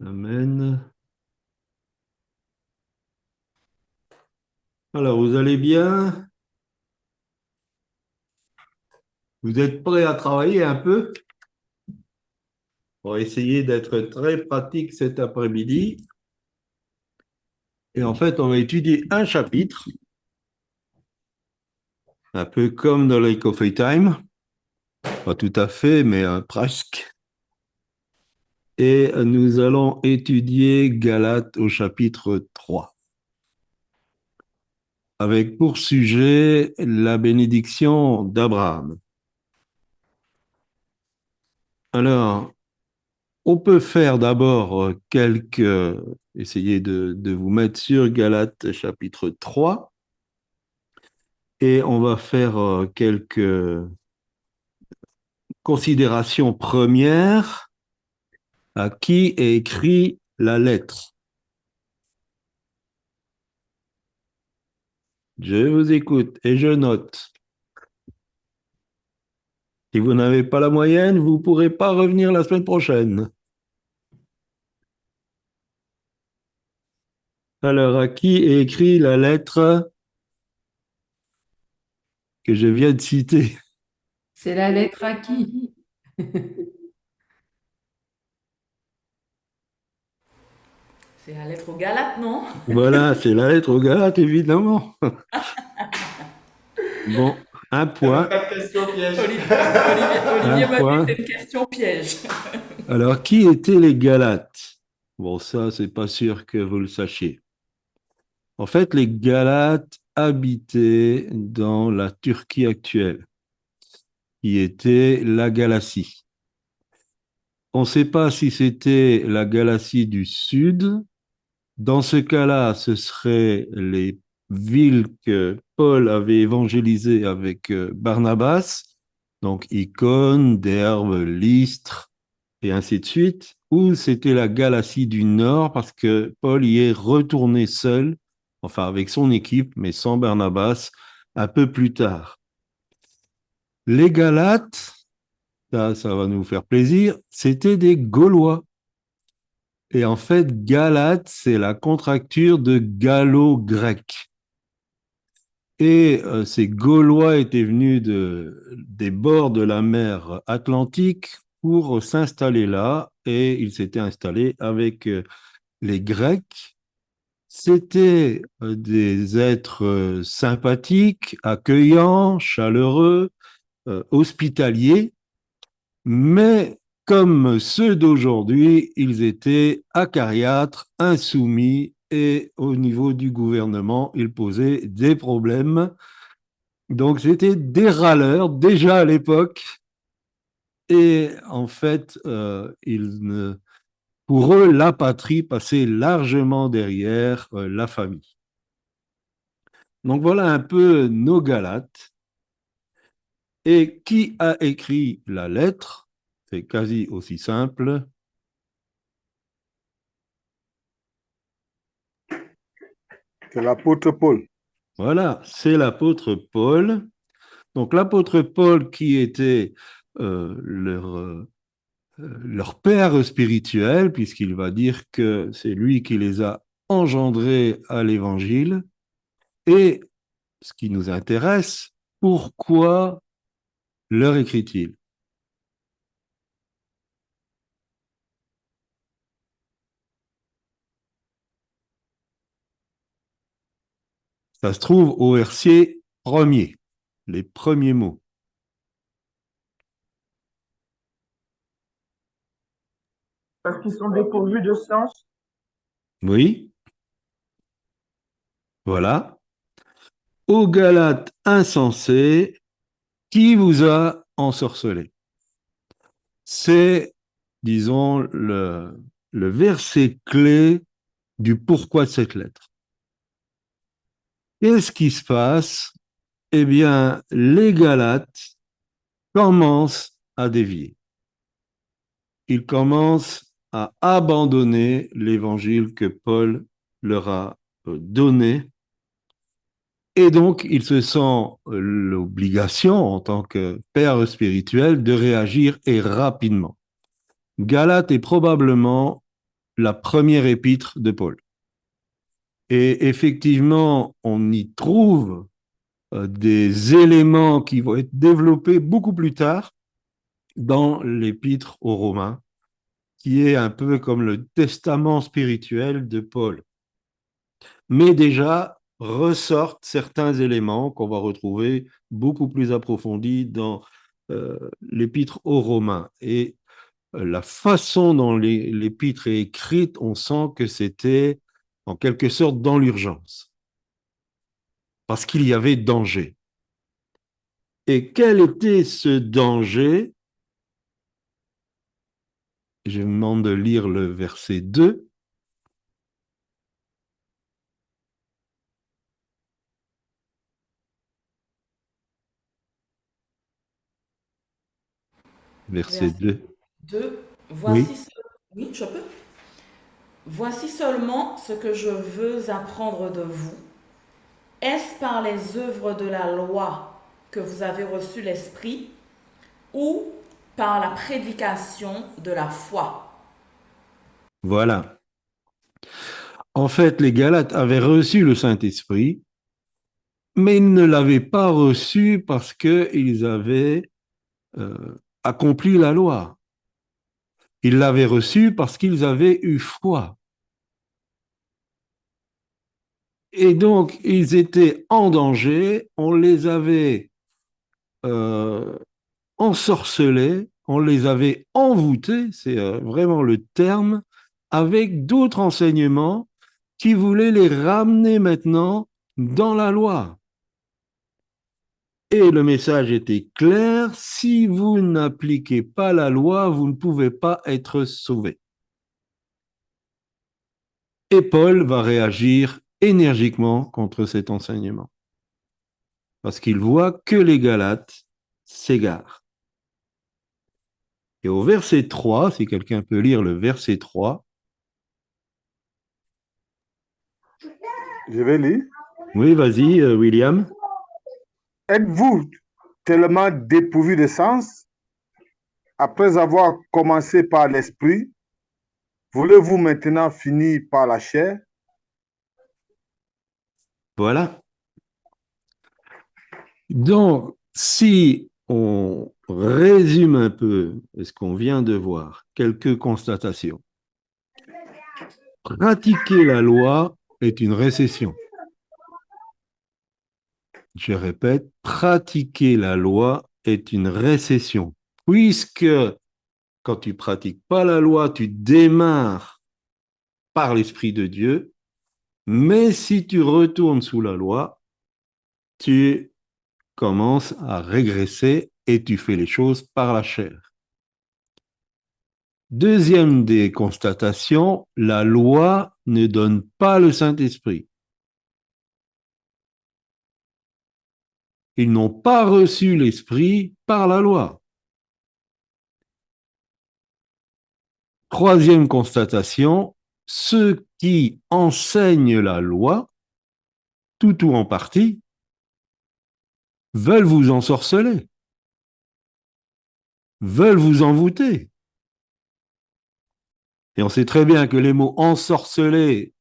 Amen. Alors, vous allez bien? Vous êtes prêts à travailler un peu? On va essayer d'être très pratique cet après-midi. Et en fait, on va étudier un chapitre, un peu comme dans les Coffee Time. Pas tout à fait, mais presque. Et nous allons étudier Galates au chapitre 3, avec pour sujet la bénédiction d'Abraham. Alors, on peut faire d'abord essayer de vous mettre sur Galates chapitre 3 et on va faire quelques considérations premières à qui est écrit la lettre. Je vous écoute et je note. Si vous n'avez pas la moyenne, vous ne pourrez pas revenir la semaine prochaine. Alors, à qui est écrit la lettre que je viens de citer? C'est la lettre à qui? C'est la lettre aux Galates, non? Voilà, c'est la lettre aux Galates, évidemment. Bon, un Il n'y a même point, pas de question piège. un Olivier m'a dit que point. c'est une question piège. Alors, qui étaient les Galates? Bon, ça, c'est pas sûr que vous le sachiez. En fait, les Galates habitaient dans la Turquie actuelle, qui était la Galatie. On ne sait pas si c'était la Galatie du Sud. Dans ce cas-là, ce seraient les villes que Paul avait évangélisées avec Barnabas, donc Icône, Derbe, Lystre, et ainsi de suite, ou c'était la Galatie du Nord, parce que Paul y est retourné seul, enfin avec son équipe, mais sans Barnabas, un peu plus tard. Les Galates, ça va nous faire plaisir, c'était des Gaulois. Et en fait, Galate, c'est la contracture de gallo-grec. Et ces Gaulois étaient venus des bords de la mer Atlantique pour s'installer là, et ils s'étaient installés avec les Grecs. C'étaient des êtres sympathiques, accueillants, chaleureux, hospitaliers, mais comme ceux d'aujourd'hui, ils étaient acariâtres, insoumis, et au niveau du gouvernement, ils posaient des problèmes. Donc, c'était des râleurs déjà à l'époque. Et en fait, pour eux, la patrie passait largement derrière la famille. Donc, voilà un peu nos Galates. Et qui a écrit la lettre? C'est quasi aussi simple. C'est l'apôtre Paul. Voilà, c'est l'apôtre Paul. Donc l'apôtre Paul qui était leur père spirituel, puisqu'il va dire que c'est lui qui les a engendrés à l'évangile. Et ce qui nous intéresse, pourquoi leur écrit-il? Ça se trouve au verset premier, les premiers mots. Parce qu'ils sont dépourvus de sens. Oui, voilà. Ô Galates insensés, qui vous a ensorcelé? C'est, disons, le verset clé du pourquoi de cette lettre. Qu'est-ce qui se passe? Eh bien, les Galates commencent à dévier. Ils commencent à abandonner l'évangile que Paul leur a donné. Et donc, ils se sentent l'obligation, en tant que père spirituel, de réagir et rapidement. Galate est probablement la première épître de Paul. Et effectivement, on y trouve des éléments qui vont être développés beaucoup plus tard dans l'épître aux Romains, qui est un peu comme le testament spirituel de Paul. Mais déjà ressortent certains éléments qu'on va retrouver beaucoup plus approfondis dans l'épître aux Romains. Et la façon dont l'épître est écrite, on sent que c'était en quelque sorte dans l'urgence, parce qu'il y avait danger. Et quel était ce danger? Je vous demande de lire le verset 2. Verset Verset 2. 2. Oui, Oui, je peux. Voici seulement ce que je veux apprendre de vous. Est-ce par les œuvres de la loi que vous avez reçu l'Esprit ou par la prédication de la foi? voilà. En fait, les Galates avaient reçu le Saint-Esprit, mais ils ne l'avaient pas reçu parce qu'ils avaient accompli la loi. Ils l'avaient reçu parce qu'ils avaient eu foi. Et donc, ils étaient en danger, on les avait euh, ensorcelés, on les avait envoûtés, c'est vraiment le terme, avec d'autres enseignements qui voulaient les ramener maintenant dans la loi. Et le message était clair, si vous n'appliquez pas la loi, vous ne pouvez pas être sauvés. Et Paul va réagir énergiquement contre cet enseignement, parce qu'il voit que les Galates s'égarent. Et au verset 3, si quelqu'un peut lire le verset 3. Je vais lire. Oui, vas-y, William. Êtes-vous tellement dépourvu de sens, après avoir commencé par l'esprit, voulez-vous maintenant finir par la chair? Voilà. Donc, si on résume un peu ce qu'on vient de voir, quelques constatations. Pratiquer la loi est une récession. Je répète, pratiquer la loi est une récession, puisque quand tu pratiques pas la loi, tu démarres par l'Esprit de Dieu, mais si tu retournes sous la loi, tu commences à régresser et tu fais les choses par la chair. Deuxième des constatations, la loi ne donne pas le Saint-Esprit. Ils n'ont pas reçu l'Esprit par la loi. Troisième constatation, ceux qui enseignent la loi, tout ou en partie, veulent vous ensorceler, veulent vous envoûter. Et on sait très bien que les mots ensorceler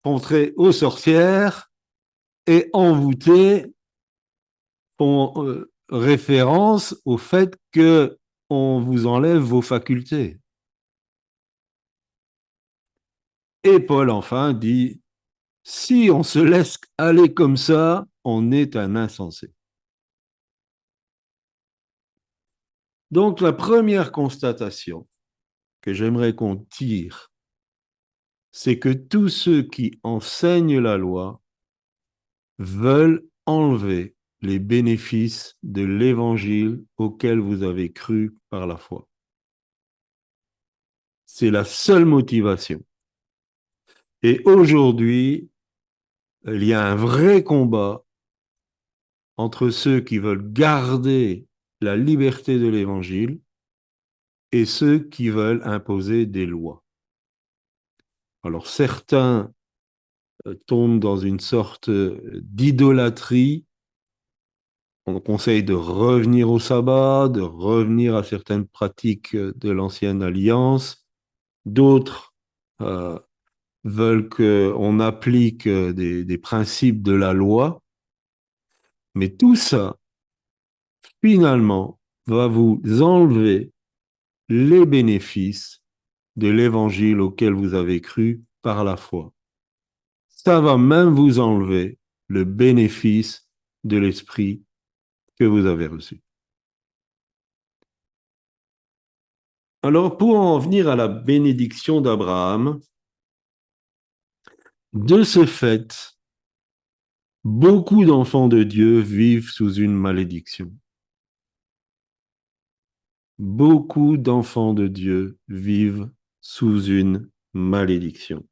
font trait aux sorcières et envoûter font référence au fait que on vous enlève vos facultés. Et Paul, enfin, dit, si on se laisse aller comme ça, on est un insensé. Donc, la première constatation que j'aimerais qu'on tire, c'est que tous ceux qui enseignent la loi veulent enlever les bénéfices de l'évangile auquel vous avez cru par la foi. C'est la seule motivation. Et aujourd'hui, il y a un vrai combat entre ceux qui veulent garder la liberté de l'évangile et ceux qui veulent imposer des lois. Alors certains tombent dans une sorte d'idolâtrie. On conseille de revenir au sabbat, de revenir à certaines pratiques de l'ancienne alliance. D'autres euh, veulent qu'on applique des principes de la loi, mais tout ça, finalement, va vous enlever les bénéfices de l'évangile auquel vous avez cru par la foi. Ça va même vous enlever le bénéfice de l'esprit que vous avez reçu. Alors, pour en venir à la bénédiction d'Abraham, de ce fait, beaucoup d'enfants de Dieu vivent sous une malédiction. Beaucoup d'enfants de Dieu vivent sous une malédiction.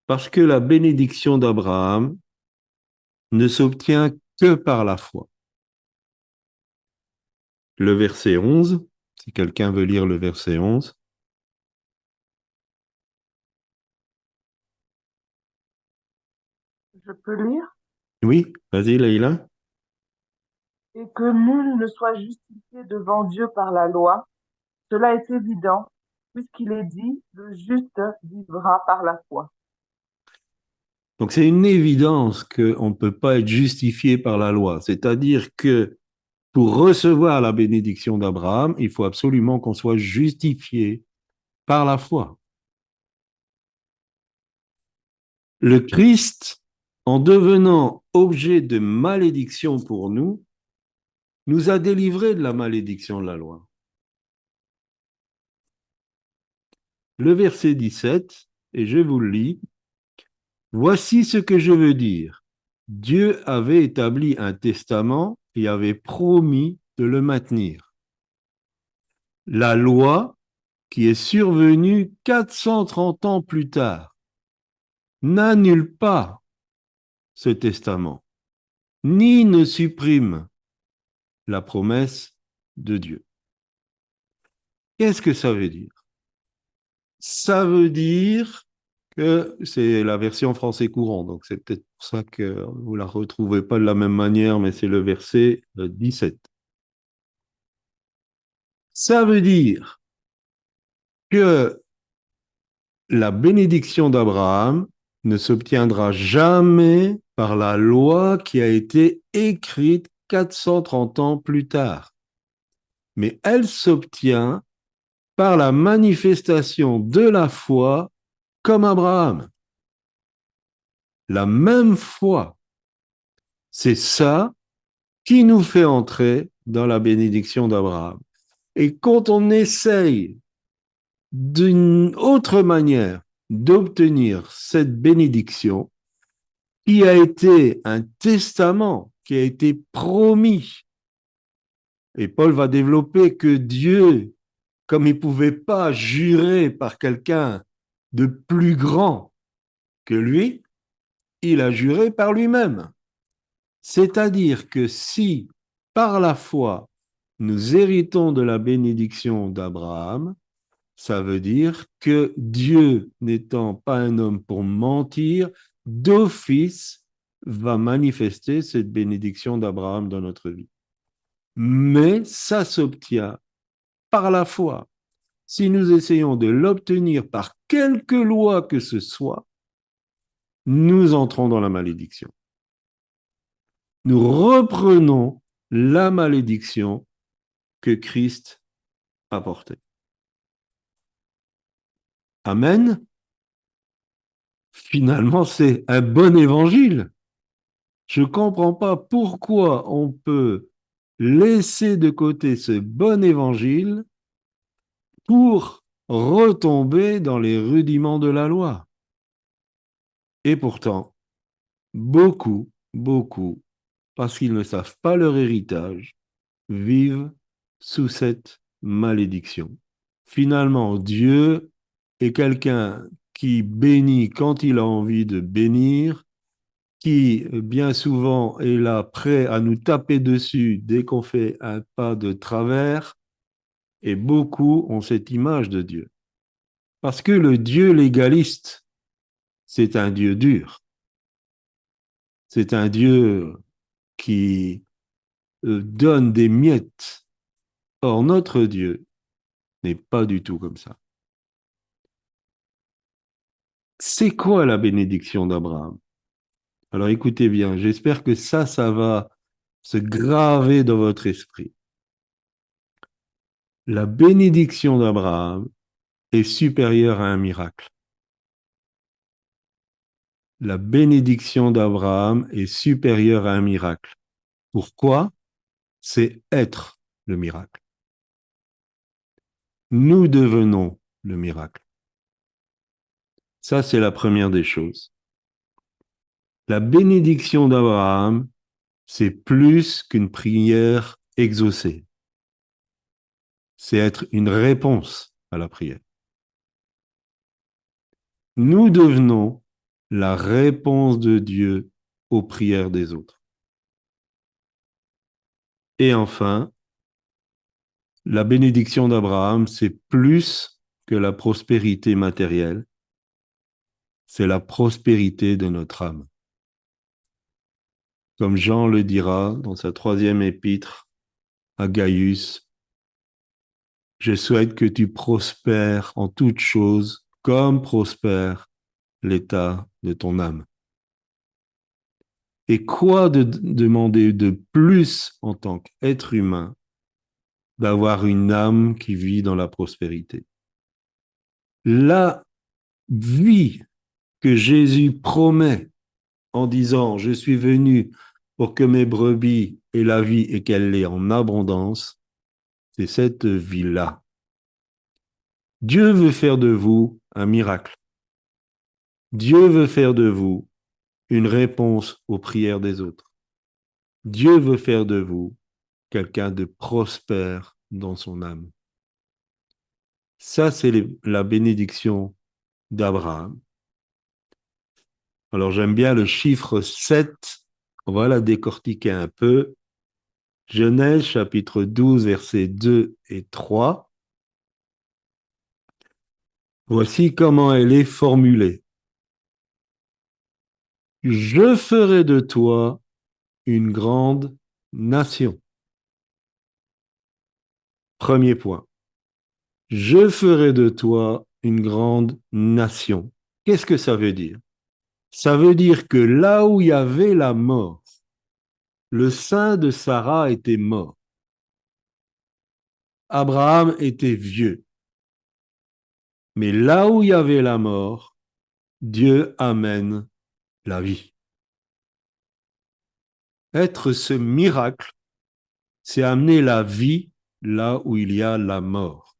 Parce que la bénédiction d'Abraham ne s'obtient que par la foi. Le verset 11, si quelqu'un veut lire le verset 11. Je peux lire? Oui, vas-y Leïla. Et que nul ne soit justifié devant Dieu par la loi, cela est évident, puisqu'il est dit, le juste vivra par la foi. Donc c'est une évidence qu'on ne peut pas être justifié par la loi. C'est-à-dire que pour recevoir la bénédiction d'Abraham, il faut absolument qu'on soit justifié par la foi. Le Christ, en devenant objet de malédiction pour nous, nous a délivrés de la malédiction de la loi. Le verset 17, et je vous le lis, voici ce que je veux dire. Dieu avait établi un testament et avait promis de le maintenir. La loi, qui est survenue 430 ans plus tard, n'annule pas ce testament, ni ne supprime la promesse de Dieu. Qu'est-ce que ça veut dire? Ça veut dire que c'est la version français courant, donc c'est peut-être pour ça que vous ne la retrouvez pas de la même manière, mais c'est le verset 17. Ça veut dire que la bénédiction d'Abraham ne s'obtiendra jamais par la loi qui a été écrite 430 ans plus tard, mais elle s'obtient par la manifestation de la foi comme Abraham. La même foi. C'est ça qui nous fait entrer dans la bénédiction d'Abraham. Et quand on essaye d'une autre manière d'obtenir cette bénédiction, qui a été un testament, qui a été promis, et Paul va développer que Dieu, comme il ne pouvait pas jurer par quelqu'un de plus grand que lui, il a juré par lui-même. C'est-à-dire que si, par la foi, nous héritons de la bénédiction d'Abraham, ça veut dire que Dieu, n'étant pas un homme pour mentir, d'office va manifester cette bénédiction d'Abraham dans notre vie. Mais ça s'obtient par la foi. Si nous essayons de l'obtenir par quelque loi que ce soit, nous entrons dans la malédiction. Nous reprenons la malédiction que Christ a portée. Amen. Finalement, c'est un bon évangile. Je ne comprends pas pourquoi on peut laisser de côté ce bon évangile pour retomber dans les rudiments de la loi. Et pourtant, beaucoup, parce qu'ils ne savent pas leur héritage, vivent sous cette malédiction. Finalement, Dieu est quelqu'un qui bénit quand il a envie de bénir, qui bien souvent est là prêt à nous taper dessus dès qu'on fait un pas de travers, et beaucoup ont cette image de Dieu. Parce que le Dieu légaliste, c'est un Dieu dur. C'est un Dieu qui donne des miettes. Or, notre Dieu n'est pas du tout comme ça. C'est quoi la bénédiction d'Abraham? Alors écoutez bien, j'espère que ça va se graver dans votre esprit. La bénédiction d'Abraham est supérieure à un miracle. La bénédiction d'Abraham est supérieure à un miracle. Pourquoi? C'est être le miracle. Nous devenons le miracle. Ça, c'est la première des choses. La bénédiction d'Abraham, c'est plus qu'une prière exaucée. C'est être une réponse à la prière. Nous devenons la réponse de Dieu aux prières des autres. Et enfin, la bénédiction d'Abraham, c'est plus que la prospérité matérielle, c'est la prospérité de notre âme. Comme Jean le dira dans sa 3e épître à Gaius, je souhaite que tu prospères en toutes choses comme prospère l'état de ton âme. Et quoi de demander de plus en tant qu'être humain d'avoir une âme qui vit dans la prospérité? La vie que Jésus promet en disant « Je suis venu pour que mes brebis aient la vie et qu'elle l'ait en abondance », c'est cette vie-là. Dieu veut faire de vous un miracle. Dieu veut faire de vous une réponse aux prières des autres. Dieu veut faire de vous quelqu'un de prospère dans son âme. Ça, c'est la bénédiction d'Abraham. Alors, j'aime bien le chiffre 7. On va la décortiquer un peu. Genèse, chapitre 12, versets 2 et 3. Voici comment elle est formulée. Je ferai de toi une grande nation. Premier point. Je ferai de toi une grande nation. Qu'est-ce que ça veut dire? Ça veut dire que là où il y avait la mort, le sein de Sarah était mort. Abraham était vieux. Mais là où il y avait la mort, Dieu amène la vie. Être ce miracle, c'est amener la vie là où il y a la mort.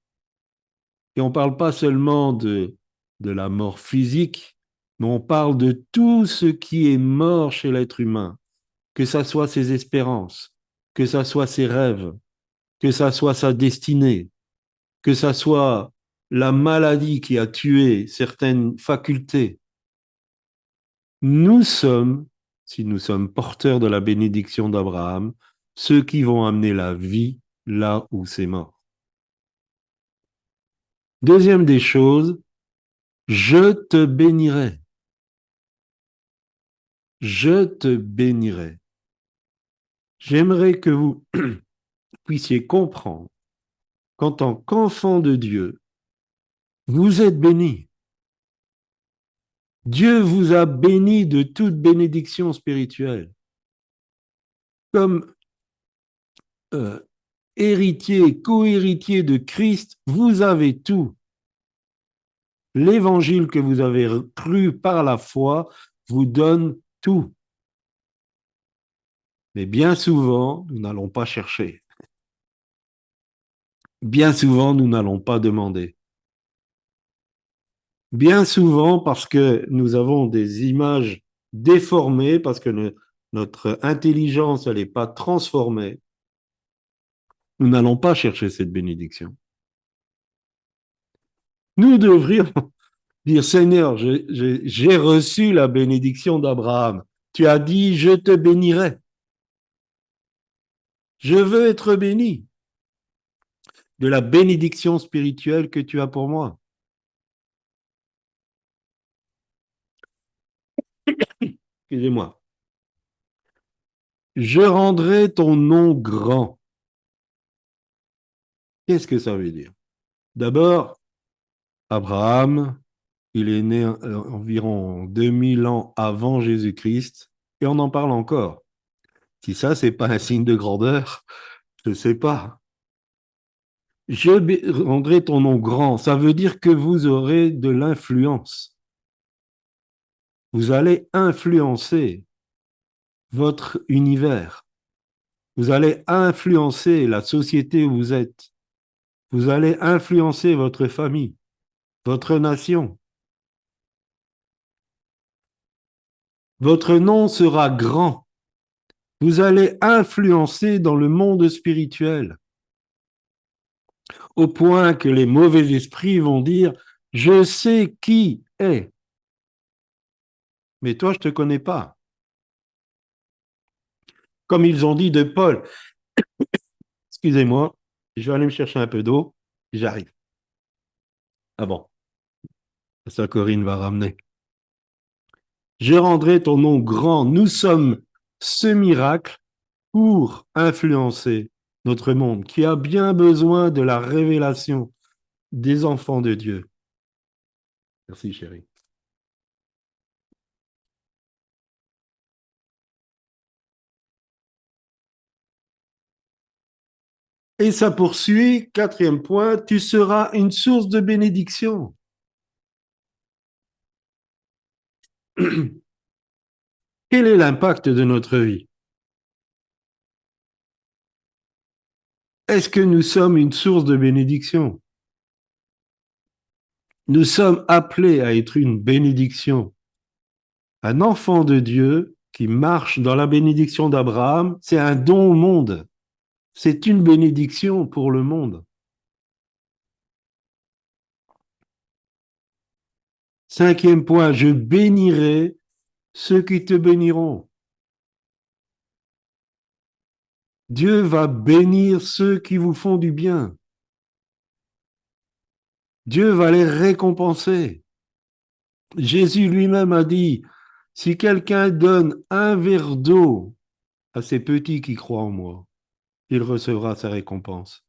Et on ne parle pas seulement de la mort physique, mais on parle de tout ce qui est mort chez l'être humain, que ça soit ses espérances, que ça soit ses rêves, que ça soit sa destinée, que ça soit la maladie qui a tué certaines facultés. Nous sommes, si nous sommes porteurs de la bénédiction d'Abraham, ceux qui vont amener la vie là où c'est mort. Deuxième des choses, je te bénirai. Je te bénirai. J'aimerais que vous puissiez comprendre qu'en tant qu'enfant de Dieu, vous êtes bénis. Dieu vous a béni de toute bénédiction spirituelle. Comme héritier, co-héritier de Christ, vous avez tout. L'évangile que vous avez cru par la foi vous donne tout. Mais bien souvent, nous n'allons pas chercher. Bien souvent, nous n'allons pas demander. Bien souvent, parce que nous avons des images déformées, parce que notre intelligence, elle n'est pas transformée, nous n'allons pas chercher cette bénédiction. Nous devrions dire, Seigneur, j'ai reçu la bénédiction d'Abraham. Tu as dit, je te bénirai. Je veux être béni de la bénédiction spirituelle que tu as pour moi. Excusez-moi. Je rendrai ton nom grand. Qu'est-ce que ça veut dire? D'abord, Abraham Il est né environ 2000 ans avant Jésus-Christ et on en parle encore. Si ça, c'est pas un signe de grandeur, je ne sais pas. Je rendrai ton nom grand. Ça veut dire que vous aurez de l'influence. Vous allez influencer votre univers. Vous allez influencer la société où vous êtes. Vous allez influencer votre famille, votre nation. Votre nom sera grand. Vous allez influencer dans le monde spirituel, au point que les mauvais esprits vont dire, je sais qui est, mais toi, je ne te connais pas. Comme ils ont dit de Paul, excusez-moi, je vais aller me chercher un peu d'eau, j'arrive. Ah bon, ça Corinne va ramener. Je rendrai ton nom grand. Nous sommes ce miracle pour influencer notre monde qui a bien besoin de la révélation des enfants de Dieu. Merci chérie. Et ça poursuit, quatrième point, tu seras une source de bénédiction. Quel est l'impact de notre vie? Est-ce que nous sommes une source de bénédiction? Nous sommes appelés à être une bénédiction. Un enfant de Dieu qui marche dans la bénédiction d'Abraham, c'est un don au monde. C'est une bénédiction pour le monde. Cinquième point, je bénirai ceux qui te béniront. Dieu va bénir ceux qui vous font du bien. Dieu va les récompenser. Jésus lui-même a dit, si quelqu'un donne un verre d'eau à ces petits qui croient en moi, il recevra sa récompense.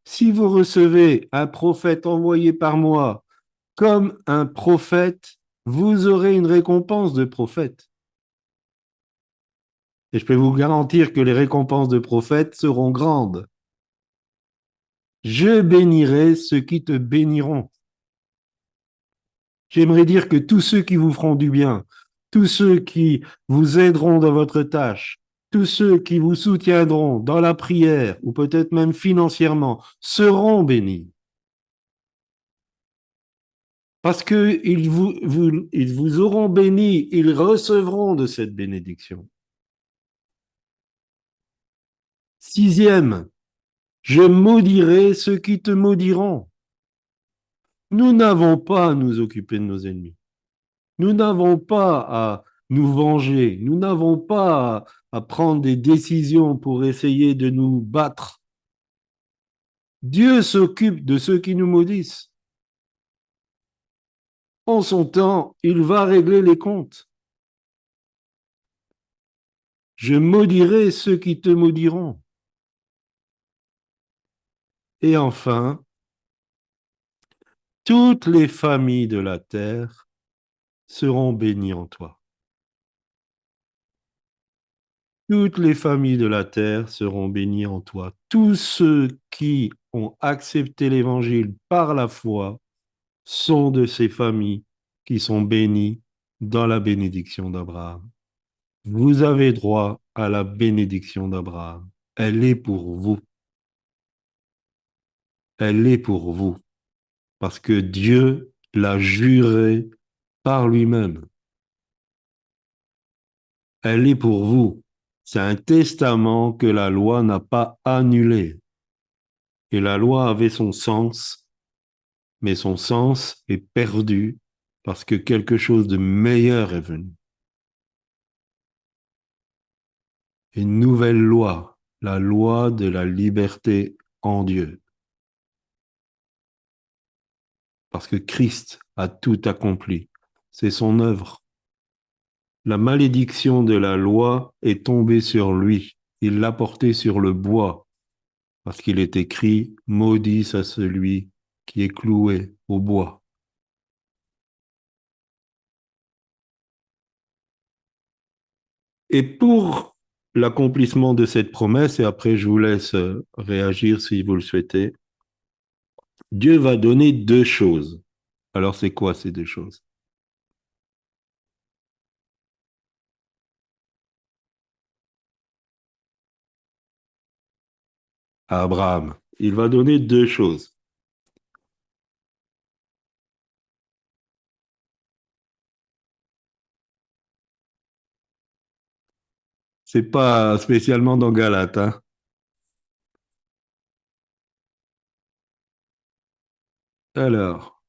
Si vous recevez un prophète envoyé par moi comme un prophète, vous aurez une récompense de prophète. Et je peux vous garantir que les récompenses de prophètes seront grandes. Je bénirai ceux qui te béniront. J'aimerais dire que tous ceux qui vous feront du bien, tous ceux qui vous aideront dans votre tâche, tous ceux qui vous soutiendront dans la prière ou peut-être même financièrement seront bénis. Parce qu'ils ils vous auront bénis, ils recevront de cette bénédiction. Sixième, je maudirai ceux qui te maudiront. Nous n'avons pas à nous occuper de nos ennemis. Nous n'avons pas à nous venger. Nous n'avons pas à prendre des décisions pour essayer de nous battre. Dieu s'occupe de ceux qui nous maudissent. En son temps, il va régler les comptes. Je maudirai ceux qui te maudiront. Et enfin, toutes les familles de la terre seront bénies en toi. Toutes les familles de la terre seront bénies en toi. Tous ceux qui ont accepté l'évangile par la foi sont de ces familles qui sont bénies dans la bénédiction d'Abraham. Vous avez droit à la bénédiction d'Abraham. Elle est pour vous. Elle est pour vous. Parce que Dieu l'a juré par lui-même. Elle est pour vous. C'est un testament que la loi n'a pas annulé. Et la loi avait son sens, mais son sens est perdu parce que quelque chose de meilleur est venu. Une nouvelle loi, la loi de la liberté en Dieu. Parce que Christ a tout accompli. C'est son œuvre. La malédiction de la loi est tombée sur lui. Il l'a portée sur le bois. Parce qu'il est écrit, maudit à celui qui est cloué au bois. Et pour l'accomplissement de cette promesse, et après je vous laisse réagir si vous le souhaitez, Dieu va donner deux choses. Alors c'est quoi ces deux choses? À Abraham. Il va donner deux choses. C'est pas spécialement dans Galate, hein. Alors,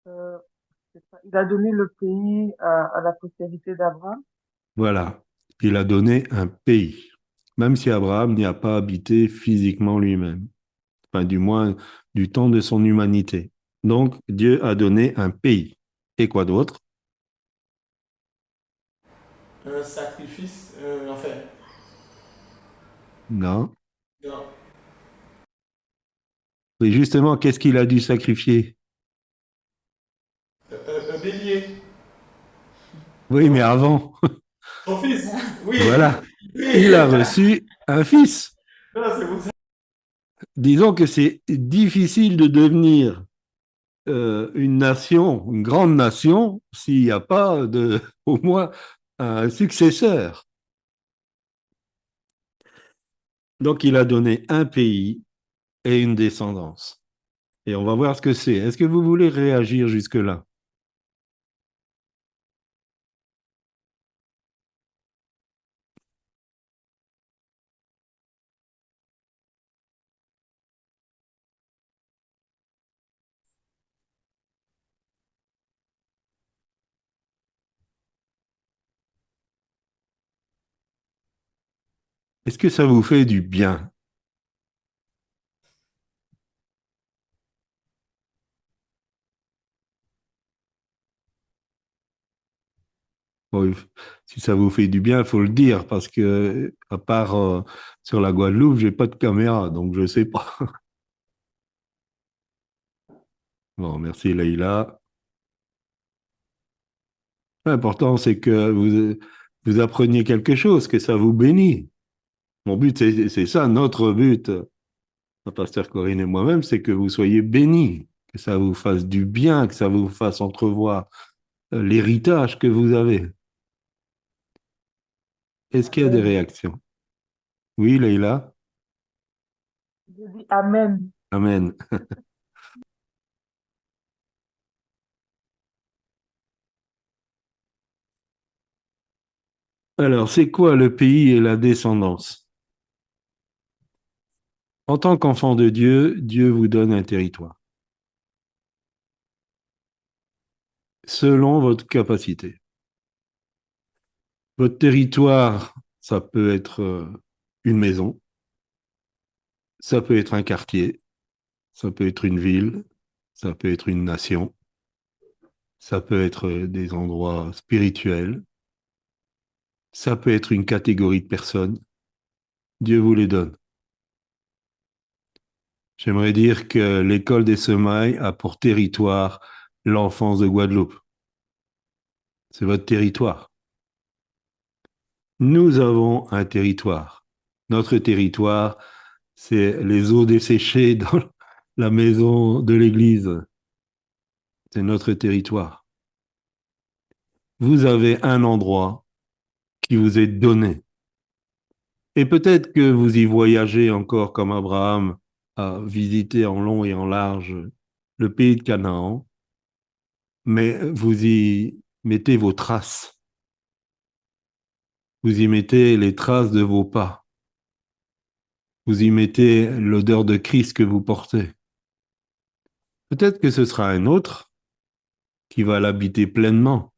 Euh, il a donné le pays à la postérité d'Abraham. voilà. Il a donné un pays, même si Abraham n'y a pas habité physiquement lui-même, enfin du moins du temps de son humanité. Donc, Dieu a donné un pays. Et quoi d'autre? Un sacrifice, enfin, Non. non, Et justement, qu'est-ce qu'il a dû sacrifier? un bélier. Oui, mais Non, avant, son fils. Oui, voilà, il oui. a reçu un fils. Non, c'est pour ça. Disons que c'est difficile de devenir une nation, une grande nation, s'il n'y a pas de, au moins un successeur. Donc, il a donné un pays et une descendance. Et on va voir ce que c'est. Est-ce que vous voulez réagir jusque-là? Est-ce que ça vous fait du bien? Bon, si ça vous fait du bien, il faut le dire, parce que à part sur la Guadeloupe, j'ai pas de caméra, donc je sais pas. Bon, merci Leïla. L'important, c'est que vous appreniez quelque chose, que ça vous bénit. Mon but, c'est ça, notre but, ma pasteur Corinne et moi-même, c'est que vous soyez bénis, que ça vous fasse du bien, que ça vous fasse entrevoir l'héritage que vous avez. Est-ce qu'il y a des Amen. réactions? Oui, Leïla? Je dis Amen. Amen. Alors, c'est quoi le pays et la descendance? En tant qu'enfant de Dieu, Dieu vous donne un territoire, selon votre capacité. Votre territoire, ça peut être une maison, ça peut être un quartier, ça peut être une ville, ça peut être une nation, ça peut être des endroits spirituels, ça peut être une catégorie de personnes. Dieu vous les donne. J'aimerais dire que l'école des semailles a pour territoire l'enfance de Guadeloupe. C'est votre territoire. Nous avons un territoire. Notre territoire, c'est les eaux desséchées dans la maison de l'église. C'est notre territoire. Vous avez un endroit qui vous est donné. Et peut-être que vous y voyagez encore comme Abraham a visité en long et en large le pays de Canaan, mais vous y mettez vos traces. Vous y mettez les traces de vos pas. Vous y mettez l'odeur de Christ que vous portez. Peut-être que ce sera un autre qui va l'habiter pleinement,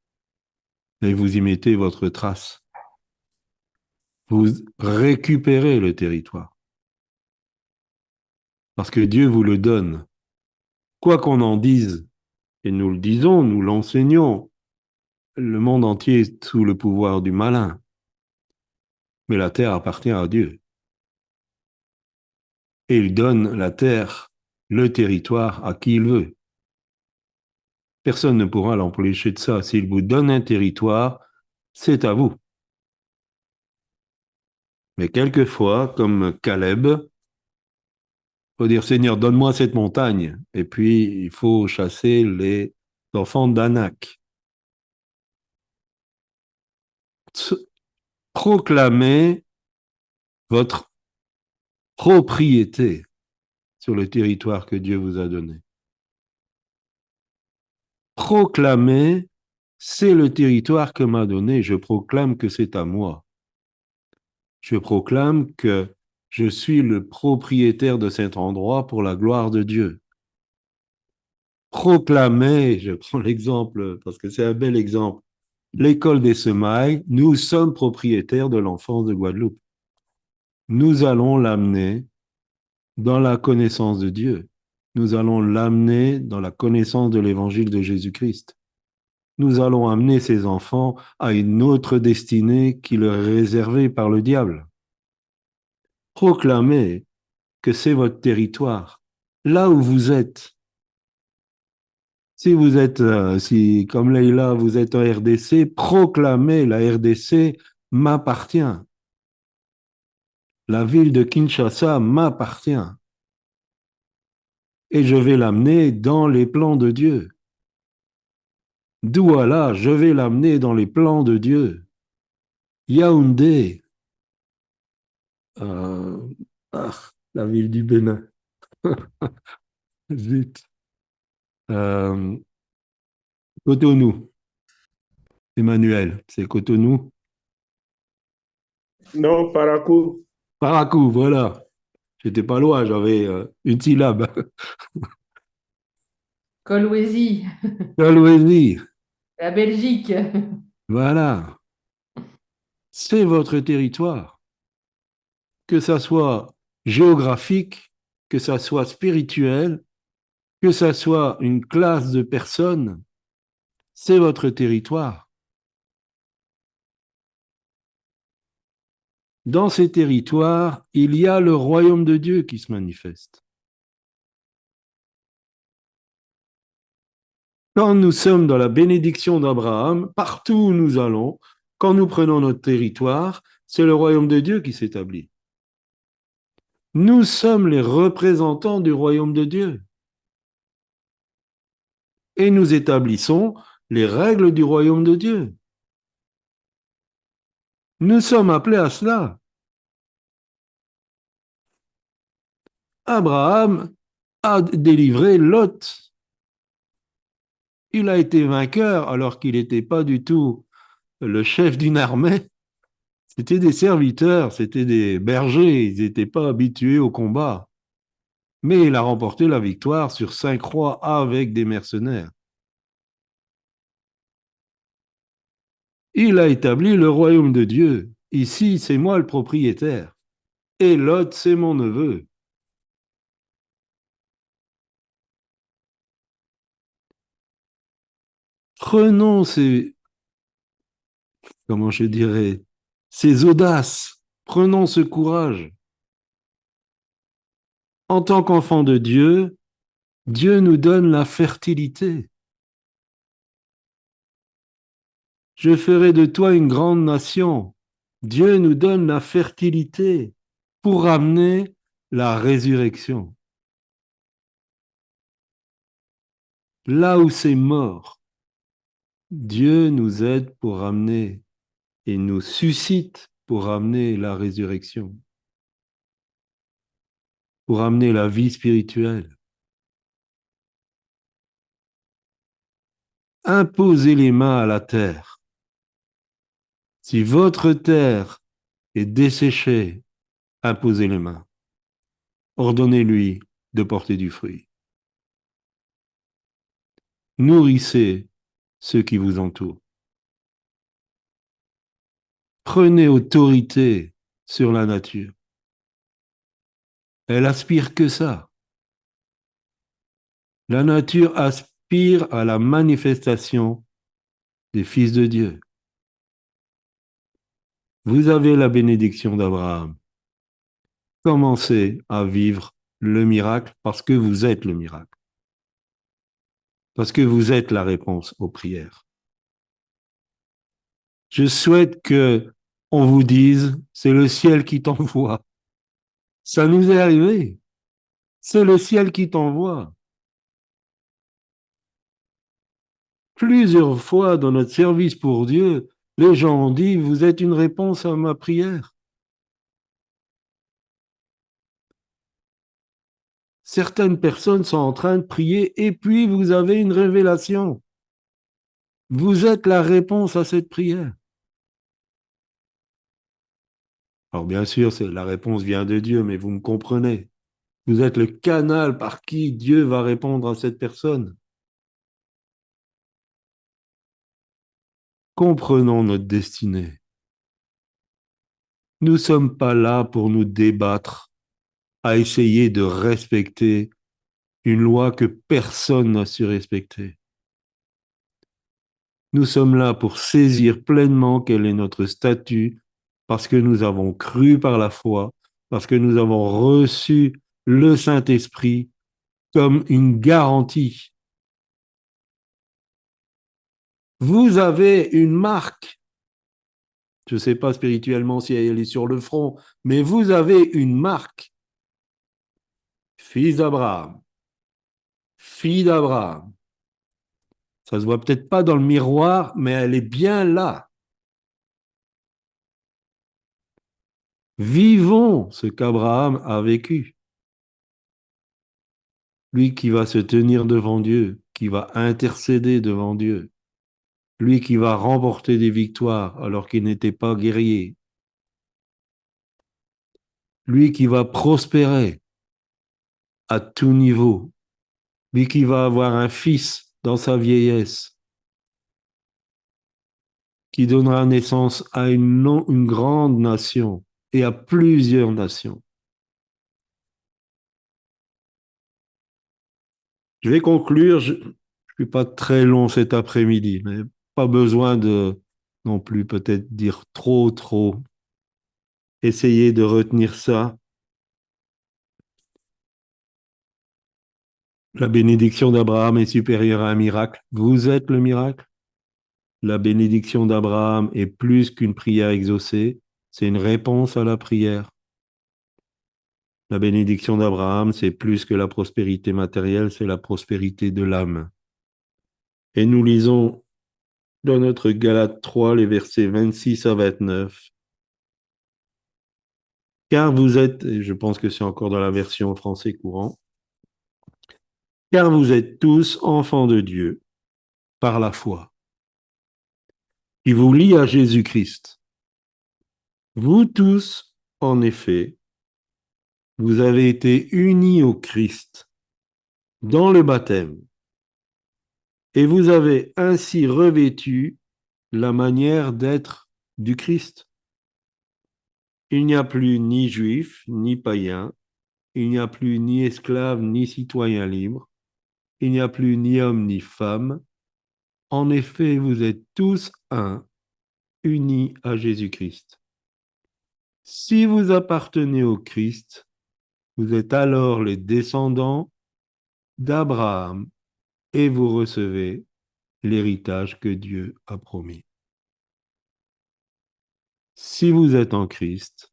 et vous y mettez votre trace. Vous récupérez le territoire, parce que Dieu vous le donne. Quoi qu'on en dise, et nous le disons, nous l'enseignons, le monde entier est sous le pouvoir du malin, mais la terre appartient à Dieu. Et il donne la terre le territoire à qui il veut. Personne ne pourra l'empêcher de ça. S'il vous donne un territoire, c'est à vous. Mais quelquefois, comme Caleb, il faut dire, Seigneur, donne-moi cette montagne. Et puis, il faut chasser les enfants d'Anak. Proclamez votre propriété sur le territoire que Dieu vous a donné. Proclamez, c'est le territoire que m'a donné. Je proclame que c'est à moi. Je proclame que je suis le propriétaire de cet endroit pour la gloire de Dieu. Proclamez, je prends l'exemple parce que c'est un bel exemple, l'école des semailles, nous sommes propriétaires de l'enfance de Guadeloupe. Nous allons l'amener dans la connaissance de Dieu. Nous allons l'amener dans la connaissance de l'évangile de Jésus-Christ. Nous allons amener ces enfants à une autre destinée qui leur est réservée par le diable. Proclamez que c'est votre territoire, là où vous êtes. Si vous êtes, si comme Leïla, vous êtes en RDC, proclamez la RDC m'appartient. La ville de Kinshasa m'appartient. Et je vais l'amener dans les plans de Dieu. Douala, je vais l'amener dans les plans de Dieu. Yaoundé, euh, ah, la ville du Bénin. Zut. Euh, Cotonou, Emmanuel, c'est Cotonou. Non, Parakou. Parakou, voilà. J'étais pas loin, j'avais une syllabe. Kolwezi, Calvésie, la Belgique. voilà. C'est votre territoire. Que ça soit géographique, que ça soit spirituel, que ça soit une classe de personnes, c'est votre territoire. Dans ces territoires, il y a le royaume de Dieu qui se manifeste. Quand nous sommes dans la bénédiction d'Abraham, partout où nous allons, quand nous prenons notre territoire, c'est le royaume de Dieu qui s'établit. Nous sommes les représentants du royaume de Dieu. Et nous établissons les règles du royaume de Dieu. Nous sommes appelés à cela. Abraham a délivré Lot. Il a été vainqueur alors qu'il n'était pas du tout le chef d'une armée. C'était des serviteurs, c'était des bergers, ils n'étaient pas habitués au combat. Mais il a remporté la victoire sur 5 rois avec des mercenaires. Il a établi le royaume de Dieu. Ici, c'est moi le propriétaire. Et Lot, c'est mon neveu. Prenons comment je dirais, ces audaces. Prenons ce courage. En tant qu'enfant de Dieu, Dieu nous donne la fertilité. Je ferai de toi une grande nation. Dieu nous donne la fertilité pour amener la résurrection. Là où c'est mort, Dieu nous aide pour amener et nous suscite pour amener la résurrection, pour amener la vie spirituelle. Imposez les mains à la terre. Si votre terre est desséchée, imposez les mains. Ordonnez-lui de porter du fruit. Nourrissez ceux qui vous entourent. Prenez autorité sur la nature. Elle aspire que ça. La nature aspire à la manifestation des fils de Dieu. Vous avez la bénédiction d'Abraham. Commencez à vivre le miracle parce que vous êtes le miracle. Parce que vous êtes la réponse aux prières. Je souhaite que on vous dise, c'est le ciel qui t'envoie. Ça nous est arrivé. C'est le ciel qui t'envoie. Plusieurs fois dans notre service pour Dieu, les gens ont dit, vous êtes une réponse à ma prière. Certaines personnes sont en train de prier et puis vous avez une révélation. Vous êtes la réponse à cette prière. Alors bien sûr, la réponse vient de Dieu, mais vous me comprenez. Vous êtes le canal par qui Dieu va répondre à cette personne. Comprenons notre destinée. Nous ne sommes pas là pour nous débattre, à essayer de respecter une loi que personne n'a su respecter. Nous sommes là pour saisir pleinement quel est notre statut, parce que nous avons cru par la foi, parce que nous avons reçu le Saint-Esprit comme une garantie. Vous avez une marque. Je ne sais pas spirituellement si elle est sur le front, mais vous avez une marque. Fils d'Abraham, fille d'Abraham. Ça ne se voit peut-être pas dans le miroir, mais elle est bien là. Vivons ce qu'Abraham a vécu. Lui qui va se tenir devant Dieu, qui va intercéder devant Dieu. Lui qui va remporter des victoires alors qu'il n'était pas guerrier. Lui qui va prospérer à tout niveau. Lui qui va avoir un fils dans sa vieillesse, qui donnera naissance à une grande nation et à plusieurs nations. Je vais conclure, je ne suis pas très long cet après-midi, mais pas besoin de non plus peut-être dire trop. Essayez de retenir ça. La bénédiction d'Abraham est supérieure à un miracle. Vous êtes le miracle. La bénédiction d'Abraham est plus qu'une prière exaucée, c'est une réponse à la prière. La bénédiction d'Abraham, c'est plus que la prospérité matérielle, c'est la prospérité de l'âme. Et nous lisons dans notre Galates 3, les versets 26 à 29. Car vous êtes, et je pense que c'est encore dans la version français courant, car vous êtes tous enfants de Dieu par la foi, qui vous lie à Jésus-Christ. Vous tous, en effet, vous avez été unis au Christ dans le baptême, et vous avez ainsi revêtu la manière d'être du Christ. Il n'y a plus ni juif, ni païen, il n'y a plus ni esclave, ni citoyen libre, il n'y a plus ni homme, ni femme. En effet, vous êtes tous un, unis à Jésus-Christ. Si vous appartenez au Christ, vous êtes alors les descendants d'Abraham et vous recevez l'héritage que Dieu a promis. Si vous êtes en Christ,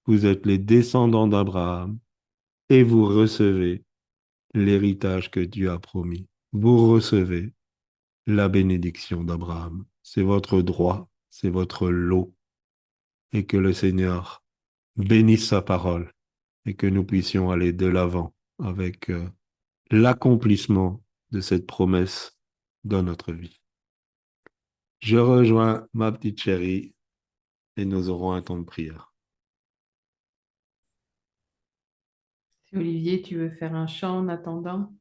vous êtes les descendants d'Abraham et vous recevez l'héritage que Dieu a promis. Vous recevez la bénédiction d'Abraham. C'est votre droit, c'est votre lot. Et que le Seigneur bénisse sa parole et que nous puissions aller de l'avant avec l'accomplissement de cette promesse dans notre vie. Je rejoins ma petite chérie et nous aurons un temps de prière. Si Olivier, tu veux faire un chant en attendant?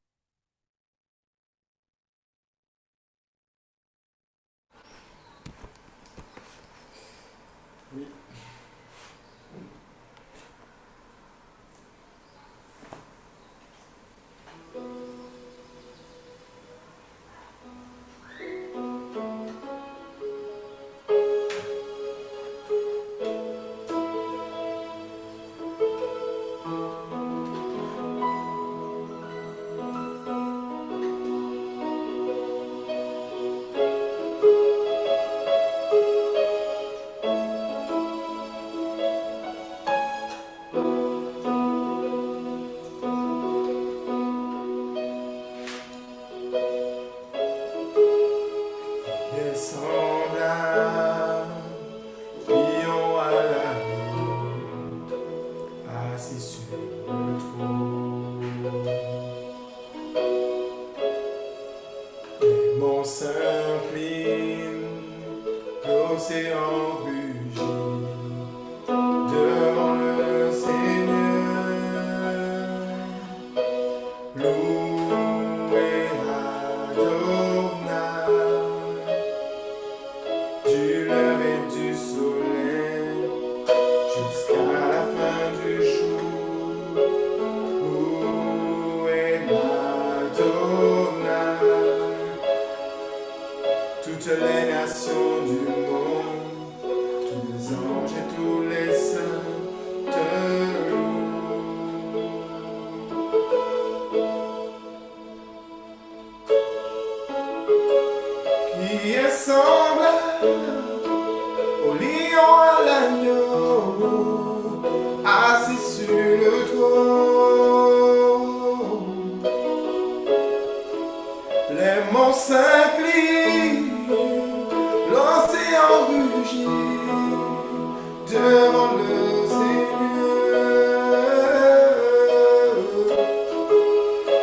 devant le Seigneur,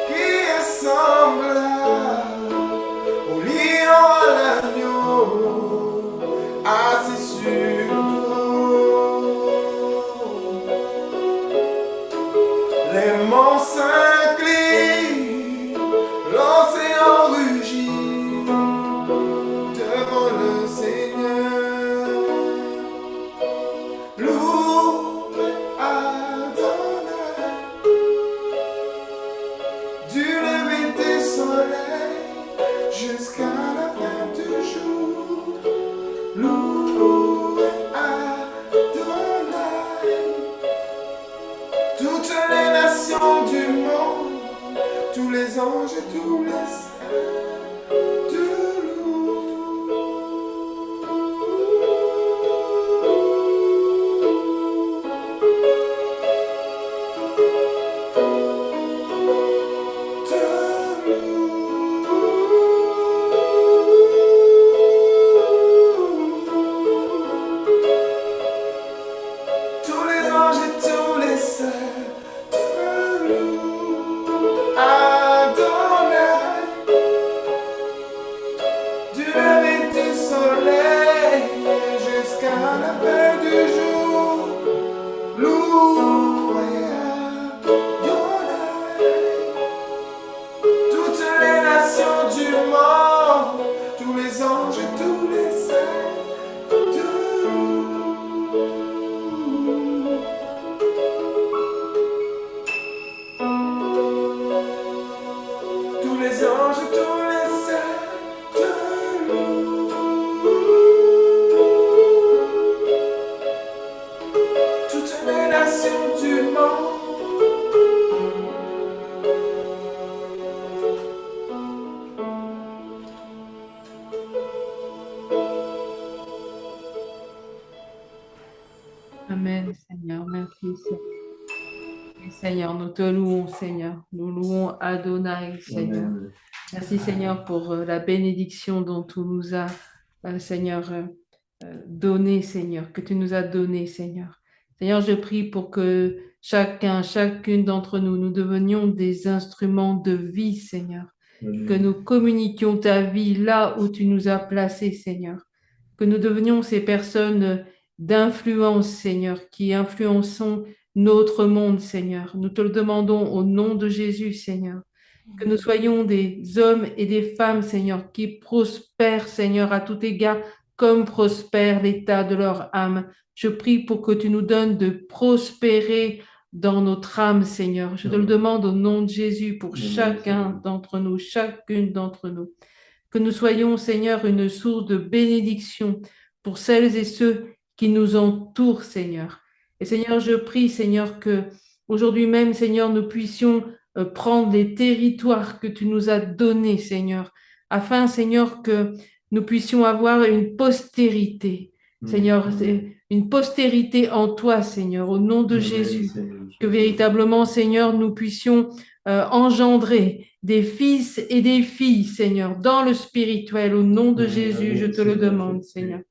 qui est semblable au lion à l'agneau, assis sur le trône. Les monts s'inclinent, l'océan rugit devant le Seigneur. Louez Adonai, du lever des soleils jusqu'à la fin du jour. Louez Adonai, toutes les nations du monde, tous les anges et tous les saints te louent. Te louent. Tous les anges et tous les saints te louent. Adonai, du lever du soleil jusqu'à la fin du jour. Louez Adonai, toutes les nations du monde, tous les anges et tous les saints te louent. Tous les anges et tous les saints te louent. Toutes les nations du monde. Amen, Seigneur. Merci, Seigneur. Et Seigneur, nous te louons, Seigneur. Nous louons Adonai, Seigneur. Merci, Seigneur, pour la bénédiction dont tu nous as, Seigneur, donné, Seigneur, que tu nous as donné, Seigneur. Seigneur, je prie pour que chacune d'entre nous, nous devenions des instruments de vie, Seigneur. Que nous communiquions ta vie là où tu nous as placés, Seigneur. Que nous devenions ces personnes d'influence, Seigneur, qui influençons notre monde, Seigneur. Nous te le demandons au nom de Jésus, Seigneur. Que nous soyons des hommes et des femmes, Seigneur, qui prospèrent, Seigneur, à tout égard, comme prospère l'état de leur âme. Je prie pour que tu nous donnes de prospérer dans notre âme, Seigneur. Je te le demande au nom de Jésus pour chacun d'entre nous, chacune d'entre nous. Que nous soyons, Seigneur, une source de bénédiction pour celles et ceux qui nous entourent, Seigneur. Et Seigneur, je prie, Seigneur, que aujourd'hui même, Seigneur, nous puissions prendre les territoires que tu nous as donnés, Seigneur, afin, Seigneur, que nous puissions avoir une postérité, Seigneur, une postérité en toi, Seigneur, au nom de Jésus, que véritablement, Seigneur, nous puissions engendrer des fils et des filles, Seigneur, dans le spirituel, au nom de Jésus, je te le demande, Seigneur.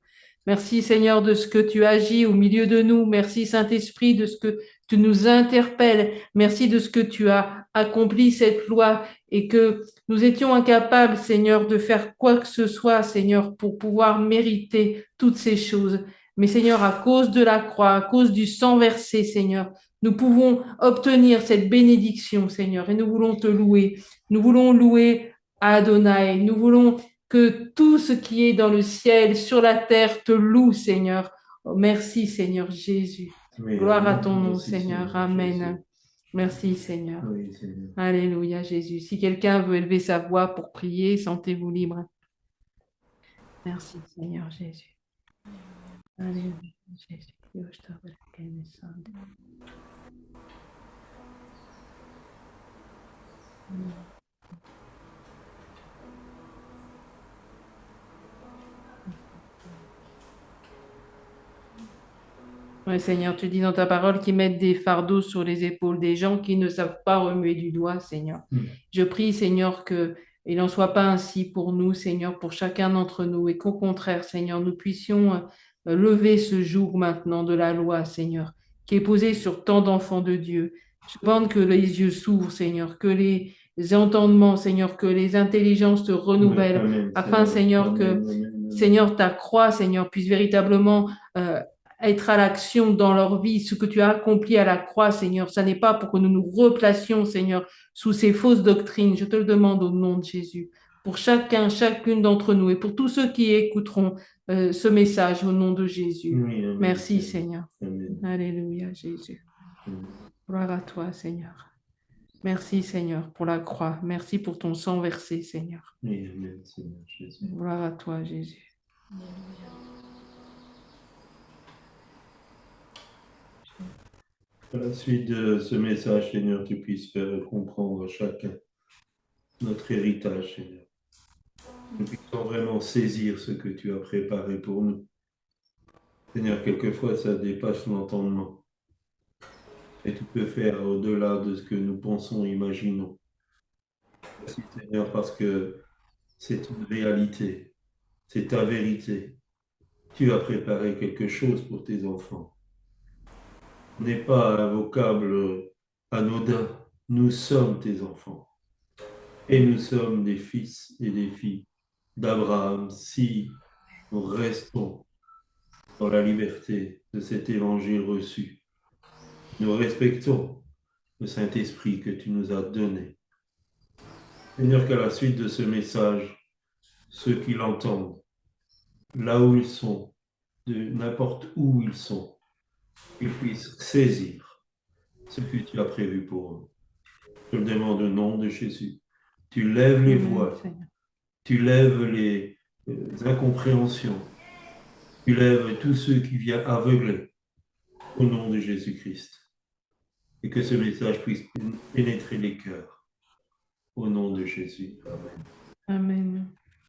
Merci, Seigneur, de ce que tu agis au milieu de nous. Merci, Saint-Esprit, de ce que tu nous interpelles. Merci de ce que tu as accompli cette loi et que nous étions incapables, Seigneur, de faire quoi que ce soit, Seigneur, pour pouvoir mériter toutes ces choses. Mais, Seigneur, à cause de la croix, à cause du sang versé, Seigneur, nous pouvons obtenir cette bénédiction, Seigneur, et nous voulons te louer. Nous voulons louer Adonai. Nous voulons que tout ce qui est dans le ciel, sur la terre, te loue, Seigneur. Oh, merci, Seigneur Jésus. Gloire à ton nom, Seigneur. Amen. Merci, Seigneur. Oui, Seigneur. Alléluia, Jésus. Si quelqu'un veut élever sa voix pour prier, sentez-vous libre. Merci, Seigneur Jésus. Alléluia, Jésus. Oui, Seigneur, tu dis dans ta parole qu'ils mettent des fardeaux sur les épaules des gens qui ne savent pas remuer du doigt, Seigneur. Je prie, Seigneur, qu'il n'en soit pas ainsi pour nous, Seigneur, pour chacun d'entre nous, et qu'au contraire, Seigneur, nous puissions lever ce jour maintenant de la loi, Seigneur, qui est posé sur tant d'enfants de Dieu. Je demande que les yeux s'ouvrent, Seigneur, que les entendements, Seigneur, que les intelligences se renouvellent, Amen, afin, Seigneur, que, Amen, amen, amen. Seigneur, ta croix, Seigneur, puisse véritablement être à l'action dans leur vie, ce que tu as accompli à la croix, Seigneur. Ça n'est pas pour que nous nous replacions, Seigneur, sous ces fausses doctrines. Je te le demande au nom de Jésus, pour chacun, chacune d'entre nous et pour tous ceux qui écouteront ce message au nom de Jésus. Oui, amen, Merci, Seigneur. Seigneur. Amen. Alléluia, Jésus. Amen. Gloire à toi, Seigneur. Merci, Seigneur, pour la croix. Merci pour ton sang versé, Seigneur. Oui, amen, Seigneur Jésus. Gloire à toi, Jésus. À la suite de ce message, Seigneur, tu puisses faire comprendre à chacun notre héritage, Seigneur. Nous puissions vraiment saisir ce que tu as préparé pour nous. Seigneur, quelquefois, ça dépasse l'entendement. Et tu peux faire au-delà de ce que nous pensons, imaginons. Merci, Seigneur, parce que c'est une réalité. C'est ta vérité. Tu as préparé quelque chose pour tes enfants. Ce n'est pas un vocable anodin. Nous sommes tes enfants. Et nous sommes des fils et des filles d'Abraham si nous restons dans la liberté de cet évangile reçu. Nous respectons le Saint-Esprit que tu nous as donné. Seigneur, qu'à la suite de ce message, ceux qui l'entendent, là où ils sont, de n'importe où ils sont, qu'ils puissent saisir ce que tu as prévu pour eux. Je le demande au nom de Jésus. Tu lèves les voiles, tu lèves les incompréhensions, tu lèves tous ceux qui viennent aveugler au nom de Jésus-Christ. Et que ce message puisse pénétrer les cœurs au nom de Jésus. Amen. Amen.